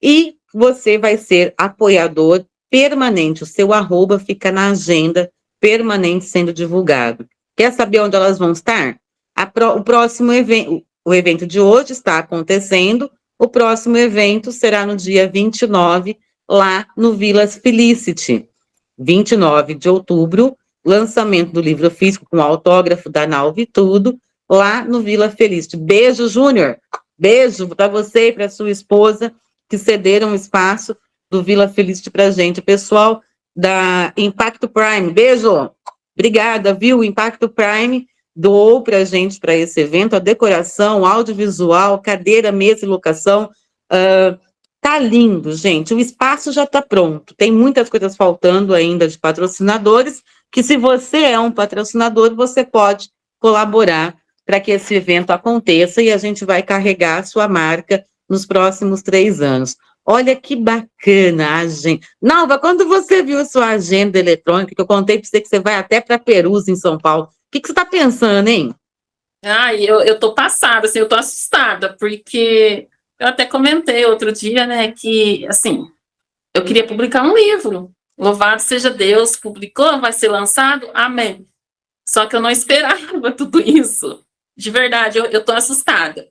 E você vai ser apoiador permanente, o seu arroba fica na agenda permanente sendo divulgado. Quer saber onde elas vão estar? O próximo evento, o evento de hoje está acontecendo, o próximo evento será no dia 29, lá no Vilas Felicity. 29 de outubro, lançamento do livro físico com autógrafo da Nalva e tudo, lá no Vila Felicity. Beijo, Júnior! Beijo para você e para sua esposa, que cederam o espaço do Vila Felicity para a gente. Pessoal da Impacto Prime, beijo! Obrigada, viu? O Impacto Prime doou para a gente, para esse evento, a decoração, audiovisual, cadeira, mesa e locação. Tá lindo, gente. O espaço já está pronto. Tem muitas coisas faltando ainda de patrocinadores, que se você é um patrocinador, você pode colaborar para que esse evento aconteça e a gente vai carregar a sua marca nos próximos 3 anos. Olha que bacana a gente. Nalva, quando você viu a sua agenda eletrônica, que eu contei para você que você vai até para Perus, em São Paulo, o que você está pensando, hein? Eu tô passada, assim, eu tô assustada, porque eu até comentei outro dia, né, que, assim, eu queria publicar um livro. Louvado seja Deus, publicou, vai ser lançado, amém. Só que eu não esperava tudo isso. De verdade, eu tô assustada.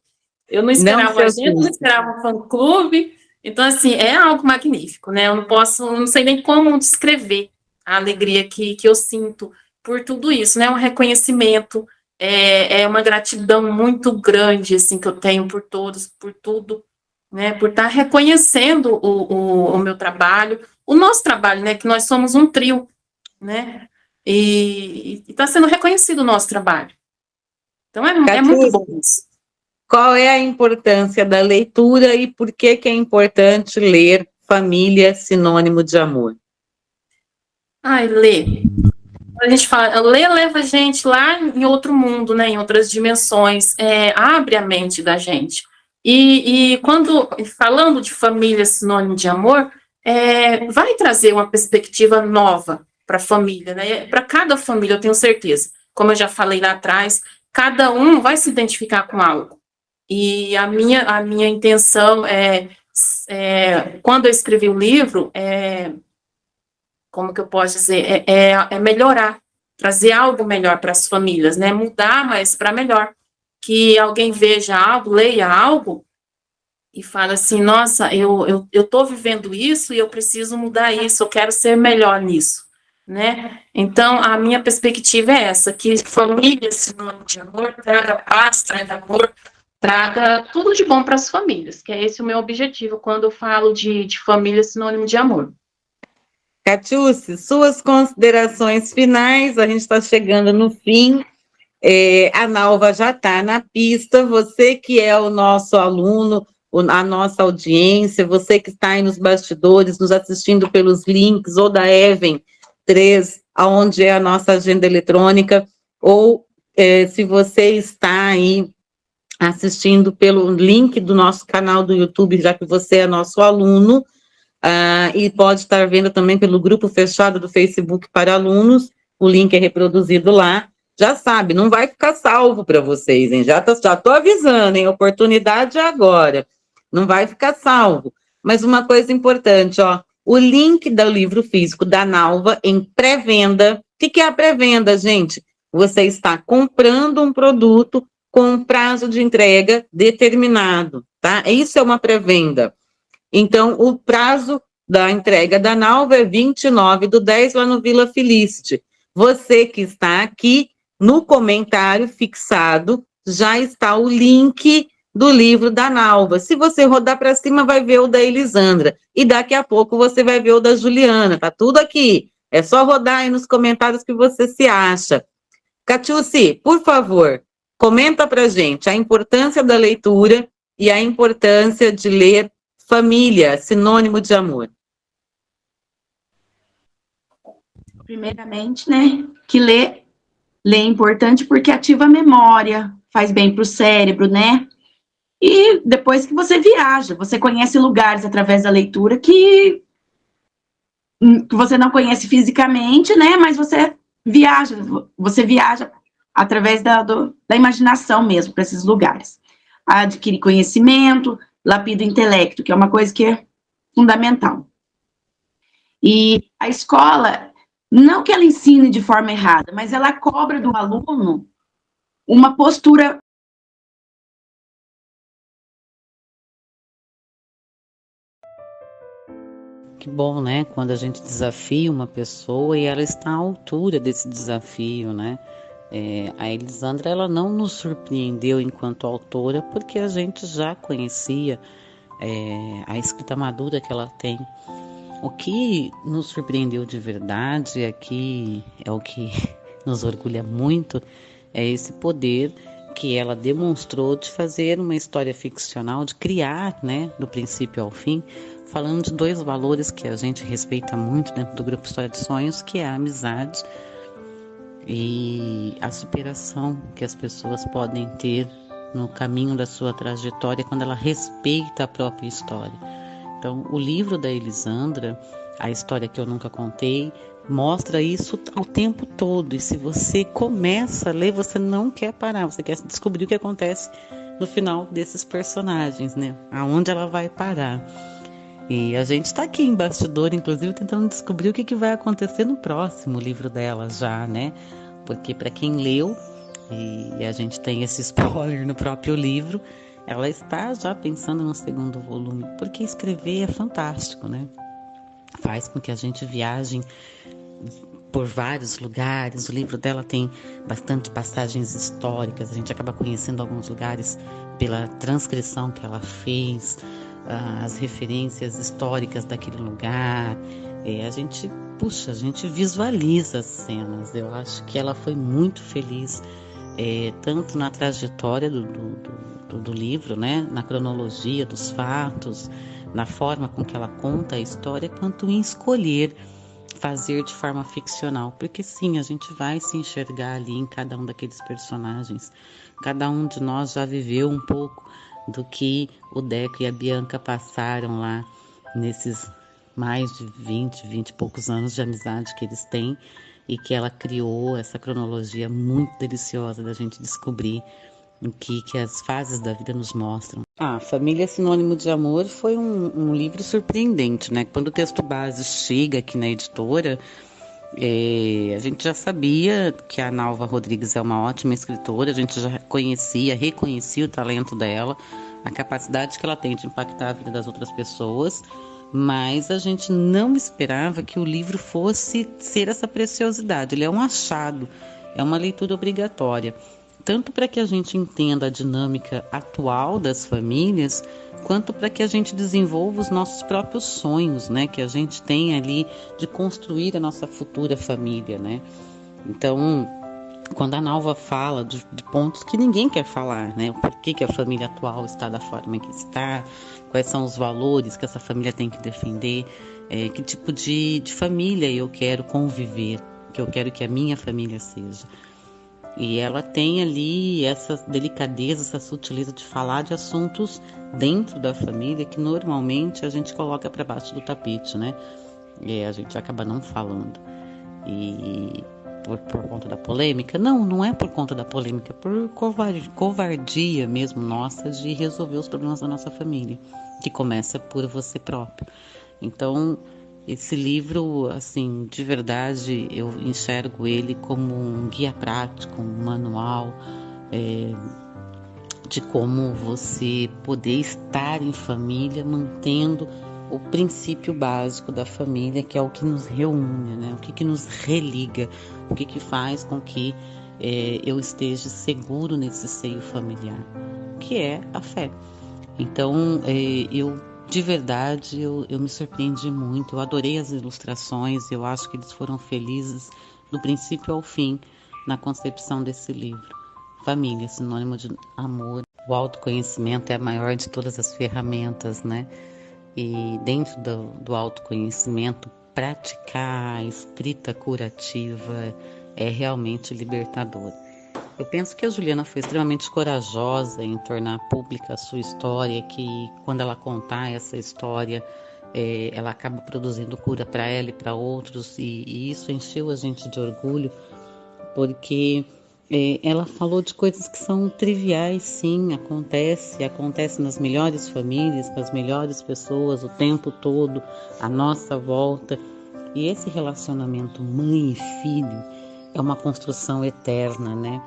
Eu não esperava agenda, não esperava um fã-clube. Então, assim, é algo magnífico, né? Eu não sei nem como descrever a alegria que eu sinto por tudo isso, né? Um reconhecimento, é uma gratidão muito grande, assim, que eu tenho por todos, por tudo, né? Por estar reconhecendo o meu trabalho, o nosso trabalho, né? Que nós somos um trio, né? E está sendo reconhecido o nosso trabalho. Então, é muito bom isso. Qual é a importância da leitura e por que é importante ler Família, Sinônimo de Amor? Ler. A gente fala, ler leva a gente lá em outro mundo, né, em outras dimensões, abre a mente da gente. E quando, falando de família, sinônimo de amor, vai trazer uma perspectiva nova para a família, né? Para cada família, eu tenho certeza. Como eu já falei lá atrás, cada um vai se identificar com algo. E a minha intenção quando eu escrevi o livro, como que eu posso dizer, melhorar, trazer algo melhor para as famílias, né? Mudar, mas para melhor. Que alguém veja algo, leia algo e fala assim, nossa, eu estou vivendo isso e eu preciso mudar isso, eu quero ser melhor nisso, né? Então, a minha perspectiva é essa, que família, sinônimo de amor, traga paz, traga amor, traga tudo de bom para as famílias, que é esse o meu objetivo quando eu falo de família, sinônimo de amor. Catiúcia, suas considerações finais, a gente está chegando no fim, a Nalva já está na pista, você que é o nosso aluno, a nossa audiência, você que está aí nos bastidores, nos assistindo pelos links, ou da Even 3, onde é a nossa agenda eletrônica, ou se você está aí assistindo pelo link do nosso canal do YouTube, já que você é nosso aluno, e pode estar vendo também pelo grupo fechado do Facebook para alunos, o link é reproduzido lá. Já sabe, não vai ficar salvo para vocês, hein? Já estou avisando, hein? Oportunidade agora. Não vai ficar salvo. Mas uma coisa importante, ó, o link do livro físico da Nalva em pré-venda. O que é a pré-venda, gente? Você está comprando um produto com um prazo de entrega determinado, tá? Isso é uma pré-venda. Então, o prazo da entrega da Nalva é 29/10, lá no Vila Felicity. Você que está aqui, no comentário fixado, já está o link do livro da Nalva. Se você rodar para cima, vai ver o da Elisandra. E daqui a pouco você vai ver o da Juliana. Tá tudo aqui. É só rodar aí nos comentários que você se acha. Catiúcia, por favor, comenta para gente a importância da leitura e a importância de ler Família, sinônimo de amor. Primeiramente, né, que ler é importante porque ativa a memória, faz bem para o cérebro, né? E depois que você viaja, você conhece lugares através da leitura que você não conhece fisicamente, né? Mas você viaja através da imaginação mesmo para esses lugares. Adquire conhecimento, lapida o intelecto, que é uma coisa que é fundamental. E a escola, não que ela ensine de forma errada, mas ela cobra do aluno uma postura. Que bom, né? Quando a gente desafia uma pessoa e ela está à altura desse desafio, né? A Elisandra, ela não nos surpreendeu enquanto autora porque a gente já conhecia a escrita madura que ela tem. O que nos surpreendeu de verdade aqui é o que nos orgulha muito, é esse poder que ela demonstrou de fazer uma história ficcional, de criar, né, do princípio ao fim, falando de dois valores que a gente respeita muito dentro do Grupo História de Sonhos, que é a amizade e a superação que as pessoas podem ter no caminho da sua trajetória quando ela respeita a própria história. Então, o livro da Elisandra, A História que Eu Nunca Contei, mostra isso o tempo todo. E se você começa a ler, você não quer parar, você quer descobrir o que acontece no final desses personagens, né? Aonde ela vai parar. E a gente está aqui em bastidor, inclusive, tentando descobrir o que vai acontecer no próximo livro dela já, né? Porque para quem leu, e a gente tem esse spoiler no próprio livro, ela está já pensando no segundo volume, porque escrever é fantástico, né? Faz com que a gente viaje por vários lugares. O livro dela tem bastante passagens históricas, a gente acaba conhecendo alguns lugares pela transcrição que ela fez, as referências históricas daquele lugar. A gente visualiza as cenas. Eu acho que ela foi muito feliz, tanto na trajetória do livro, né, na cronologia dos fatos, na forma com que ela conta a história, quanto em escolher fazer de forma ficcional, porque sim, a gente vai se enxergar ali em cada um daqueles personagens. Cada um de nós já viveu um pouco do que o Deco e a Bianca passaram lá nesses mais de 20 e poucos anos de amizade que eles têm, e que ela criou essa cronologia muito deliciosa da gente descobrir o que as fases da vida nos mostram. Família Sinônimo de Amor foi um livro surpreendente, né? Quando o texto base chega aqui na editora, a gente já sabia que a Nalva Rodrigues é uma ótima escritora, a gente já reconhecia o talento dela, a capacidade que ela tem de impactar a vida das outras pessoas, mas a gente não esperava que o livro fosse ser essa preciosidade. Ele é um achado, é uma leitura obrigatória, tanto para que a gente entenda a dinâmica atual das famílias, quanto para que a gente desenvolva os nossos próprios sonhos, né, que a gente tem ali de construir a nossa futura família, né? Então, quando a Nalva fala de pontos que ninguém quer falar, né? Por que a família atual está da forma que está, quais são os valores que essa família tem que defender, que tipo de família eu quero conviver, que eu quero que a minha família seja. E ela tem ali essa delicadeza, essa sutileza de falar de assuntos dentro da família que normalmente a gente coloca para baixo do tapete, né? E a gente acaba não falando. E por conta da polêmica? Não é por conta da polêmica, é por covardia mesmo nossa de resolver os problemas da nossa família, que começa por você próprio. Então, esse livro, assim, de verdade, eu enxergo ele como um guia prático, um manual de como você poder estar em família, mantendo o princípio básico da família, que é o que nos reúne, né? O que nos religa, o que faz com que eu esteja seguro nesse seio familiar, que é a fé. Então, de verdade, eu me surpreendi muito, eu adorei as ilustrações, eu acho que eles foram felizes do princípio ao fim na concepção desse livro. Família, sinônimo de amor. O autoconhecimento é a maior de todas as ferramentas, né? E dentro do autoconhecimento, praticar a escrita curativa é realmente libertador. Eu penso que a Juliana foi extremamente corajosa em tornar pública a sua história, que quando ela contar essa história, ela acaba produzindo cura para ela e para outros, e isso encheu a gente de orgulho, porque ela falou de coisas que são triviais, sim, acontece nas melhores famílias, com as melhores pessoas, o tempo todo, à nossa volta. E esse relacionamento mãe e filho é uma construção eterna, né?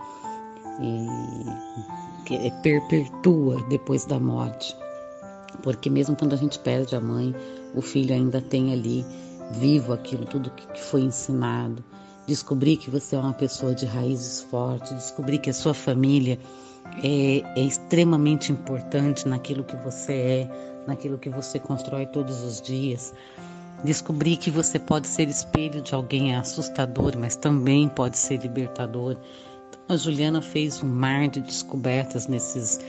E que perpetua depois da morte. Porque mesmo quando a gente perde a mãe, o filho ainda tem ali vivo aquilo tudo que foi ensinado. Descobrir que você é uma pessoa de raízes fortes, descobrir que a sua família é extremamente importante naquilo que você é, naquilo que você constrói todos os dias. Descobrir que você pode ser espelho de alguém é assustador, mas também pode ser libertador. Então, a Juliana fez um mar de descobertas nesses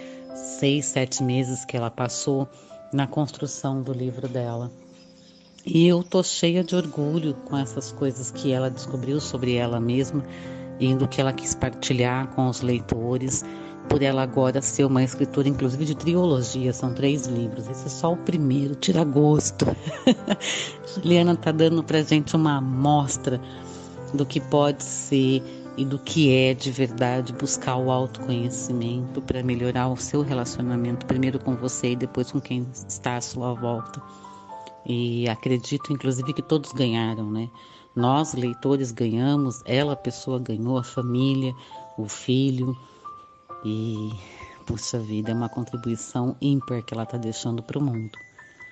6, 7 meses que ela passou na construção do livro dela. E eu tô cheia de orgulho com essas coisas que ela descobriu sobre ela mesma e do que ela quis partilhar com os leitores, por ela agora ser uma escritora, inclusive de trilogia, são 3 livros, esse é só o primeiro, tira gosto. Juliana tá dando pra gente uma amostra do que pode ser e do que é de verdade buscar o autoconhecimento para melhorar o seu relacionamento, primeiro com você e depois com quem está à sua volta. E acredito, inclusive, que todos ganharam, né? Nós, leitores, ganhamos, ela, a pessoa, ganhou, a família, o filho. E, puxa vida, é uma contribuição ímpar que ela está deixando para o mundo.